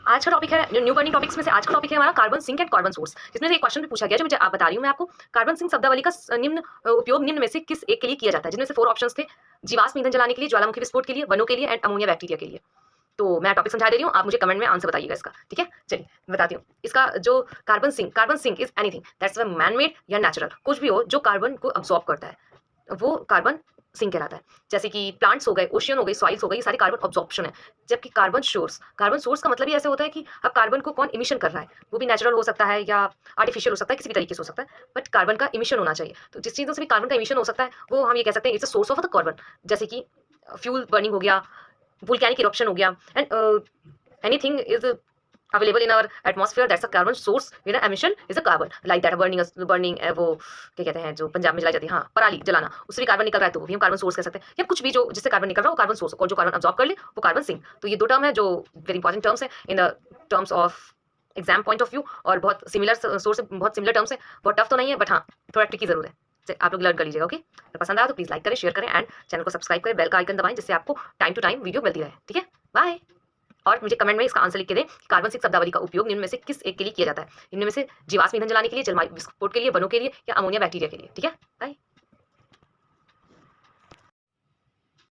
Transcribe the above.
आज का टॉपिक है न्यू बर्निंग टॉपिक्स में से आज का टॉपिक है हमारा carbon sink and carbon source, जिसमें से एक क्वेश्चन भी पूछा गया जो मुझे आप बता रही हूँ मैं आपको। कार्बन सिंक शब्दावली का निम्न उपयोग निम्न में से किस एक के लिए किया जाता है, जिनमें से 4 ऑप्शंस थे। जीवाश्म ईंधन जलाने के लिए, ज्वालामुखी विस्फोट के लिए, वनों के लिए एंड अमोनिया बैक्टीरिया के लिए। तो मैं टॉपिक समझा दे रही हूँ, आप मुझे कमेंट में आंसर बताइएगा इसका, ठीक है। चलिए बताती हूँ इसका। जो carbon sink is anything that's man made या नेचुरल, कुछ भी हो जो कार्बन को अब्सॉर्ब करता है वो कार्बन सिंक कहलाता है। जैसे कि प्लांट्स हो गए, ओशियन हो गई, सॉइल्स हो गई, ये सारे कार्बन ऑब्जॉर्प्शन है। जबकि कार्बन सोर्स का मतलब ही ऐसे होता है कि अब कार्बन को कौन इमिशन कर रहा है, वो भी नेचुरल हो सकता है या आर्टिफिशियल हो सकता है, किसी भी तरीके से हो सकता है, बट कार्बन का इमिशन होना चाहिए। तो जिस चीज़ों से भी कार्बन का इमिशन हो सकता है वो हम ये कह सकते हैं it's a source of the carbon. जैसे कि फ्यूल बर्निंग हो गया, वुल्केनिक इरप्शन हो गया, and anything is available in our atmosphere that's a carbon source, emission is a carbon like that burning वो क्या कहते हैं जो पंजाब में जलाई जाती है, हाँ, पराली जलाना, उससे भी कार्बन निकल रहा है तो वो भी हम कार्बन सोर्स कह सकते हैं। या कुछ भी जो जिससे कार्बन निकल रहा है वो कार्बन सोर्स, और जो कार्बन अब्सॉर्ब कर ले वो कार्बन सिंक। तो ये 2 टर्म है जो वेरी इंपॉर्टेंट टर्म्स है in the terms of exam point of view, और बहुत सिमिलर सोर्स, बहुत सिमिलर टर्म्स है। बहुत टफ तो नहीं है बट हाँ थोड़ा ट्रिकी जरूर है। आप लोग लर्न कर लीजिएगा। ओके, तो पसंद आया तो प्लीज लाइक करें, शेयर करें एंड चैनल को सब्सक्राइब करें, बेल का आइकन दबाएं जिससे आपको टाइम टू टाइम वीडियो मिलती रहे। ठीक है, बाय। और मुझे कमेंट में इसका आंसर लिख के दें कि कार्बन सिंक शब्दावली का उपयोग निम्न में से किस एक के लिए किया जाता है। इनमें से जीवाश्म ईंधन जलाने के लिए, जलवायु विस्फोट के लिए, वनों के लिए या अमोनिया बैक्टीरिया के लिए। ठीक है, बाय।